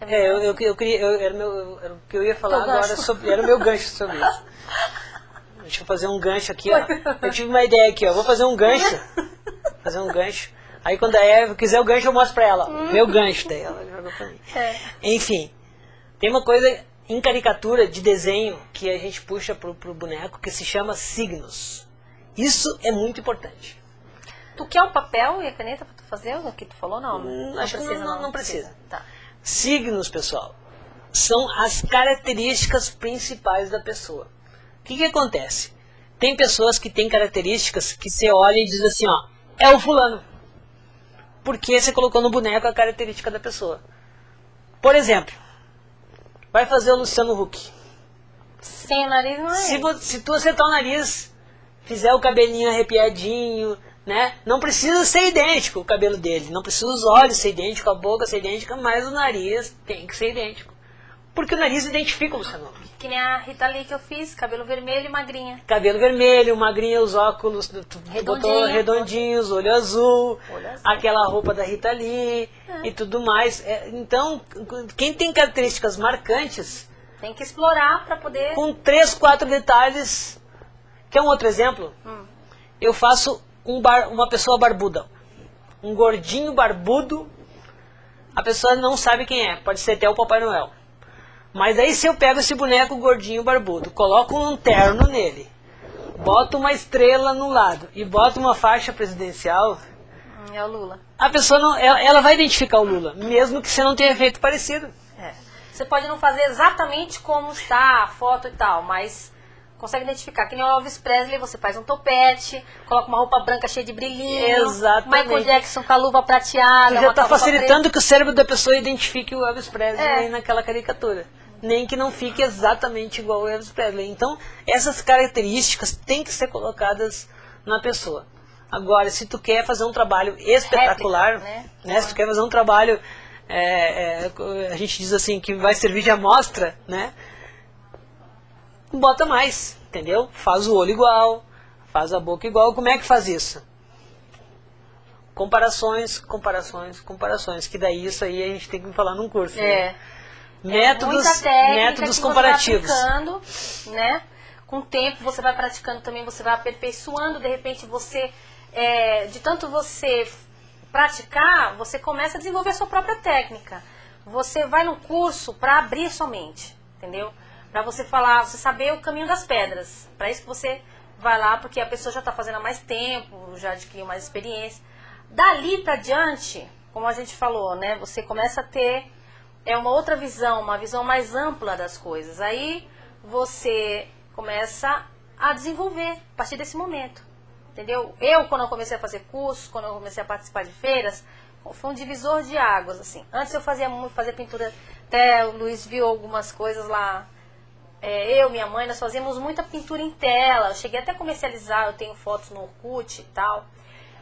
B: Era o que eu ia falar agora, era o meu gancho sobre isso. Deixa eu fazer um gancho aqui, ó. Eu tive uma ideia aqui, ó. Vou fazer um gancho. Aí quando a Eva quiser o gancho, eu mostro pra ela. Meu gancho, daí ela joga pra mim. Enfim, tem uma coisa em caricatura de desenho que a gente puxa pro boneco que se chama signos. Isso é muito importante.
A: Tu quer o papel e a caneta pra tu fazer o que tu falou? Não,
B: acho que não precisa.
A: Tá.
B: Signos, pessoal, são as características principais da pessoa. O que acontece? Tem pessoas que têm características que você olha e diz assim, ó, é o fulano. Porque você colocou no boneco a característica da pessoa. Por exemplo, vai fazer o Luciano Huck.
A: Sem o nariz não é.
B: Se tu acertar o nariz, fizer o cabelinho arrepiadinho, né? Não precisa ser idêntico o cabelo dele, não precisa os olhos ser idênticos, a boca ser idêntica, mas o nariz tem que ser idêntico. Porque o nariz identifica o Luciano Huck.
A: Que nem a Rita Lee que eu fiz, cabelo vermelho e magrinha.
B: Cabelo vermelho, magrinha, os óculos redondinhos, olho azul, aquela roupa da Rita Lee e tudo mais. Então, quem tem características marcantes...
A: Tem que explorar para poder...
B: Com 3, 4 detalhes. Quer um outro exemplo? Eu faço uma pessoa barbuda. Um gordinho barbudo. A pessoa não sabe quem é. Pode ser até o Papai Noel. Mas aí se eu pego esse boneco gordinho barbudo, coloco um terno nele, boto uma estrela no lado e boto uma faixa presidencial...
A: É o Lula.
B: A pessoa ela vai identificar o Lula, mesmo que você não tenha feito parecido.
A: Você pode não fazer exatamente como está a foto e tal, mas consegue identificar. Que nem o Elvis Presley, você faz um topete, coloca uma roupa branca cheia de brilhinho.
B: Exatamente.
A: Michael Jackson com a luva prateada.
B: Já está facilitando que o cérebro da pessoa identifique o Elvis Presley naquela caricatura. nem que não fique exatamente igual o Elvis Presley. Então, essas características têm que ser colocadas na pessoa. Agora, se tu quer fazer um trabalho espetacular,
A: réplica,
B: né? Se tu quer fazer um trabalho, a gente diz assim, que vai servir de amostra, né? Bota mais, entendeu? Faz o olho igual, faz a boca igual. Como é que faz isso? Comparações, comparações, comparações. Que daí isso aí a gente tem que falar num curso. Né? Métodos comparativos.
A: Você vai aplicando, né? Com o tempo você vai praticando também, você vai aperfeiçoando. De repente você, de tanto você praticar, você começa a desenvolver a sua própria técnica. Você vai no curso para abrir sua mente, entendeu? Para você falar, você saber o caminho das pedras. Para isso que você vai lá, porque a pessoa já está fazendo há mais tempo, já adquiriu mais experiência. Dali para diante, como a gente falou, né? Você começa a ter uma outra visão, uma visão mais ampla das coisas. Aí você começa a desenvolver a partir desse momento, entendeu? Quando eu comecei a fazer cursos, quando eu comecei a participar de feiras, foi um divisor de águas, assim. Antes eu fazia pintura, até o Luiz viu algumas coisas lá. Minha mãe, nós fazíamos muita pintura em tela. Eu cheguei até a comercializar, eu tenho fotos no Orkut e tal.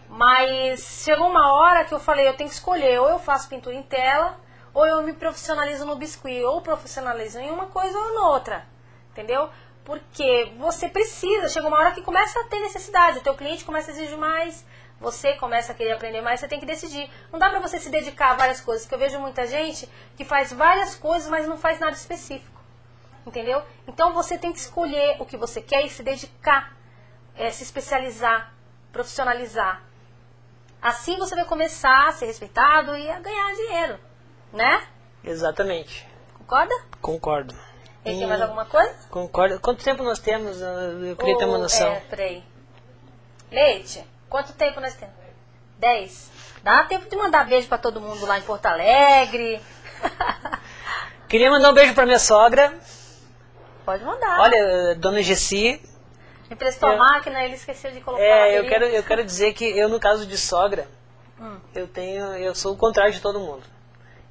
A: Mas chegou uma hora que eu falei, eu tenho que escolher, ou eu faço pintura em tela, ou eu me profissionalizo no biscuit, ou profissionalizo em uma coisa ou na outra, entendeu? Porque você precisa, chega uma hora que começa a ter necessidade, o teu cliente começa a exigir mais, você começa a querer aprender mais, você tem que decidir. Não dá pra você se dedicar a várias coisas, porque eu vejo muita gente que faz várias coisas, mas não faz nada específico, entendeu? Então você tem que escolher o que você quer e se dedicar, se especializar, profissionalizar. Assim você vai começar a ser respeitado e a ganhar dinheiro, né?
B: Exatamente.
A: Concorda?
B: Concordo.
A: E tem mais alguma coisa?
B: Concordo. Quanto tempo nós temos? Eu queria ter uma noção.
A: Peraí. Leite, quanto tempo nós temos? 10. Dá tempo de mandar beijo pra todo mundo lá em Porto Alegre.
B: Queria mandar um beijo pra minha sogra.
A: Pode mandar.
B: Olha, dona Gessi.
A: Emprestou a máquina, ele esqueceu de colocar
B: eu quero dizer que eu, no caso de sogra, eu sou o contrário de todo mundo.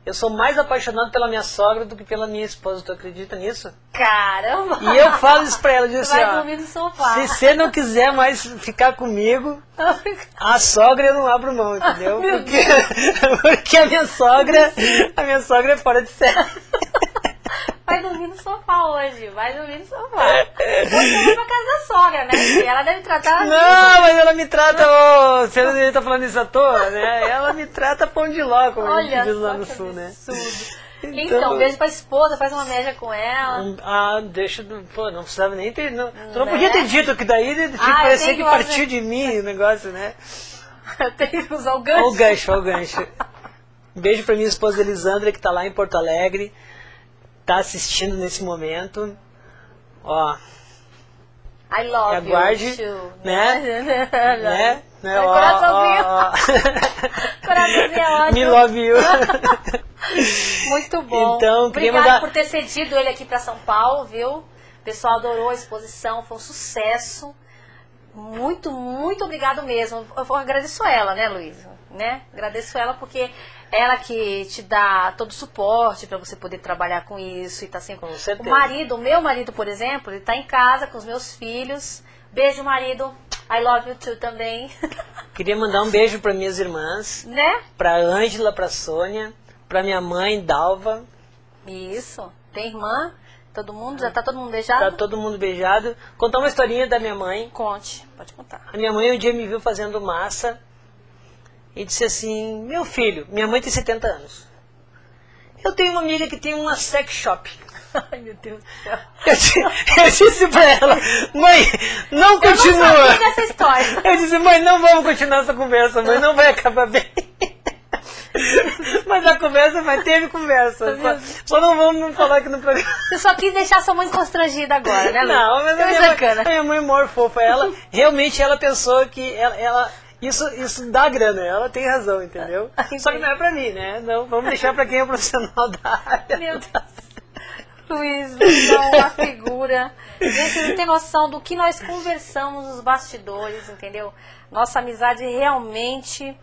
B: Eu sou mais apaixonado pela minha sogra do que pela minha esposa. Tu acredita nisso?
A: Caramba!
B: E eu falo isso pra ela, eu digo assim,
A: vai dormir no sofá.
B: Se você não quiser mais ficar comigo, a sogra eu não abro mão, entendeu? Porque a minha sogra é fora de série.
A: Vai dormir no sofá hoje, vai dormir no sofá. Você vai pra casa da sogra, né? E ela deve tratar assim.
B: Não, mas ela me trata, você não tá falando isso à toa, né? Ela me trata pão de ló, como a gente diz lá no sul, né?
A: Então, beijo pra esposa, faz uma média com ela.
B: Não precisava nem ter, tu não podia ter dito, que daí parecia que partiu de mim o negócio, né?
A: Eu tenho que usar o gancho.
B: Olha o gancho. Beijo pra minha esposa Elisandra, que tá lá em Porto Alegre. Tá assistindo nesse momento, ó.
A: I love
B: aguarde,
A: you too.
B: né?
A: Coraçãozinho. Coraçãozinho é ótimo.
B: Me love you.
A: Muito bom.
B: Então,
A: obrigado por ter cedido ele aqui pra São Paulo, viu? O pessoal adorou a exposição, foi um sucesso. Muito, muito obrigado mesmo. Eu agradeço ela, né, Luísa? Né? Agradeço ela porque ela que te dá todo o suporte para você poder trabalhar com isso e tá sempre.
B: Com certeza.
A: O meu marido, por exemplo, ele tá em casa com os meus filhos. Beijo, marido. I love you too também.
B: Queria mandar um beijo para minhas irmãs,
A: né?
B: Para Ângela, para Sônia, para minha mãe Dalva.
A: Isso. Tem irmã? Todo mundo? Já tá todo mundo beijado?
B: Tá todo mundo beijado. Contar uma historinha da minha mãe.
A: Conte, pode contar.
B: A minha mãe um dia me viu fazendo massa e disse assim: meu filho, minha mãe tem 70 anos. Eu tenho uma amiga que tem uma sex shop.
A: Ai, meu Deus do céu.
B: Eu disse pra ela: mãe, não continua.
A: Eu não sabia dessa história.
B: Eu disse: mãe, não vamos continuar essa conversa, mãe, não vai acabar bem. Mas a conversa teve conversa. Só não vamos falar aqui no programa.
A: Você só quis deixar sua mãe constrangida agora, né, Lu?
B: Não, mas a minha mãe é maior fofa. Ela, realmente ela pensou que isso dá grana, ela tem razão, entendeu? Só que não é pra mim, né? Não, vamos deixar pra quem é profissional da área.
A: Meu Deus. Luiz, então, uma figura. Gente, você não tem noção do que nós conversamos nos bastidores, entendeu? Nossa amizade realmente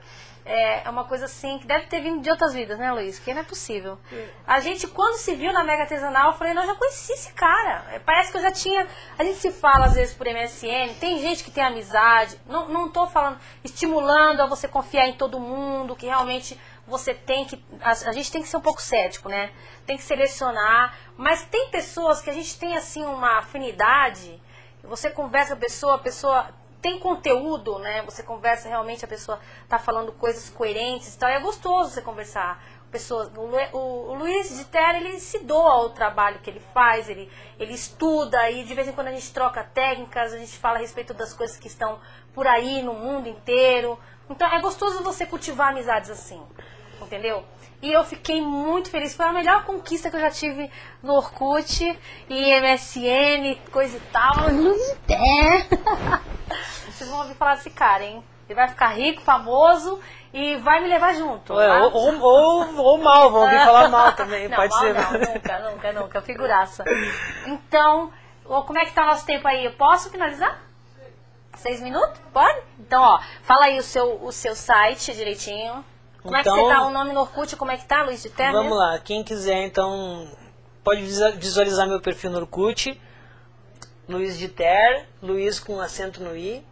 A: é uma coisa assim que deve ter vindo de outras vidas, né, Luiz? Porque não é possível. A gente, quando se viu na Mega Artesanal, eu falei, não, eu já conheci esse cara. Parece que eu já tinha... A gente se fala, às vezes, por MSN, tem gente que tem amizade. Não tô falando, estimulando a você confiar em todo mundo, que realmente você tem que... A gente tem que ser um pouco cético, né? Tem que selecionar. Mas tem pessoas que a gente tem, assim, uma afinidade. Você conversa com a pessoa tem conteúdo, né? Você conversa, realmente a pessoa tá falando coisas coerentes e tal. E é gostoso você conversar. O Luiz de Terra, ele se doa ao trabalho que ele faz, ele estuda e de vez em quando a gente troca técnicas, a gente fala a respeito das coisas que estão por aí no mundo inteiro. Então é gostoso você cultivar amizades assim, entendeu? E eu fiquei muito feliz, foi a melhor conquista que eu já tive no Orkut e MSN, coisa e tal. Luiz de Terra. Vocês vão ouvir falar desse cara, hein? Ele vai ficar rico, famoso e vai me levar junto. Tá?
B: Ou mal, vão ouvir falar mal também,
A: não,
B: pode
A: mal
B: ser.
A: Não, nunca, figuraça. Então, como é que tá o nosso tempo aí? Eu posso finalizar? 6 minutos? Pode? Então, ó, fala aí o seu site direitinho. Como é que você tá? O nome no Orkut, como é que tá, Luiz de Terra?
B: Vamos lá, quem quiser, então, pode visualizar meu perfil no Orkut. Luiz de Terra, Luiz com acento no I.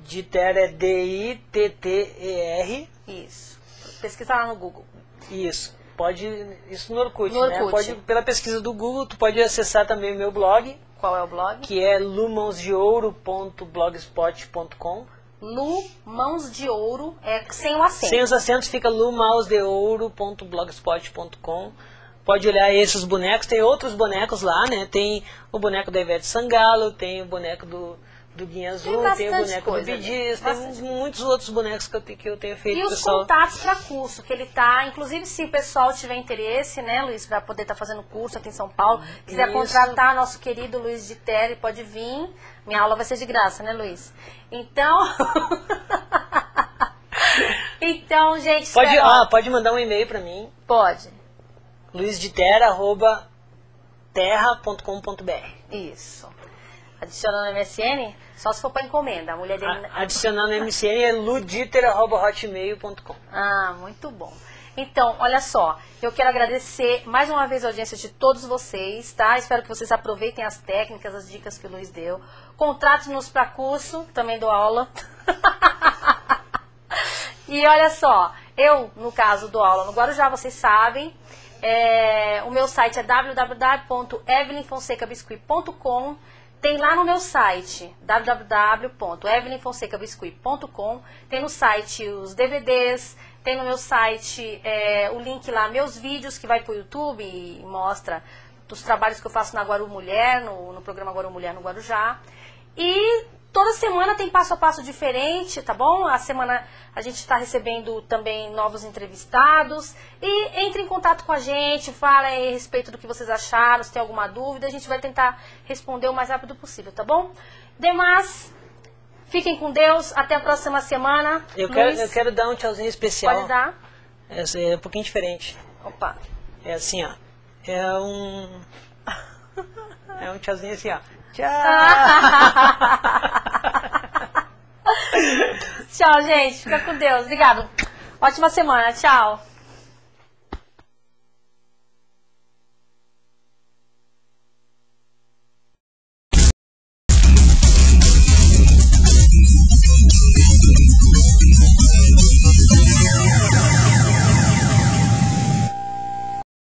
B: De Terra é D-I-T-T-E-R.
A: Isso. Pesquisa lá no Google.
B: Isso. Pode, isso no Orkut,
A: no
B: né?
A: Orkut.
B: Pela pesquisa do Google, tu pode acessar também o meu blog.
A: Qual é o blog?
B: Que é lumãosdeouro.blogspot.com.
A: Lu Mãos de Ouro, sem o acento.
B: Sem os acentos fica lumãosdeouro.blogspot.com. Pode olhar esses bonecos, tem outros bonecos lá, né? Tem o boneco da Ivete Sangalo, tem o boneco do Guinha Azul, tem o boneco do Bidis, tem muitos outros bonecos que eu tenho feito.
A: E os
B: pessoal.
A: Contatos para curso, que ele tá, inclusive se o pessoal tiver interesse, né, Luiz, para poder estar fazendo curso aqui em São Paulo, quiser contratar nosso querido Luiz de Terra, pode vir. Minha aula vai ser de graça, né, Luiz? Então... Então, gente...
B: Pode mandar um e-mail para mim.
A: Pode.
B: luizdeterra@terra.com.br.
A: Isso. Adicionando no MSN, só se for para encomenda. A mulher dele...
B: Adicionando no MSN é luditer@hotmail.com.
A: Ah, muito bom. Então, olha só, eu quero agradecer mais uma vez a audiência de todos vocês, tá? Espero que vocês aproveitem as técnicas, as dicas que o Luiz deu. Contrate-nos para curso, também dou aula. E olha só, eu, no caso, dou aula no Guarujá, vocês sabem. O meu site é www.evelynfonsecabiscuit.com. Tem lá no meu site www.evelynfonsecabiscuit.com. Tem no site os DVDs, tem no meu site o link lá, meus vídeos que vai pro YouTube e mostra dos trabalhos que eu faço na Guaru Mulher, no programa Guaru Mulher no Guarujá. E toda semana tem passo a passo diferente, tá bom? A semana a gente está recebendo também novos entrevistados. E entre em contato com a gente, fala aí a respeito do que vocês acharam, se tem alguma dúvida, a gente vai tentar responder o mais rápido possível, tá bom? Demais, fiquem com Deus, até a próxima semana.
B: Eu quero dar um tchauzinho especial.
A: Pode dar?
B: É um pouquinho diferente.
A: Opa.
B: É assim, ó. É um tchauzinho assim, ó. Tchau!
A: Tchau, gente. Fica com Deus. Obrigado. Ótima semana. Tchau.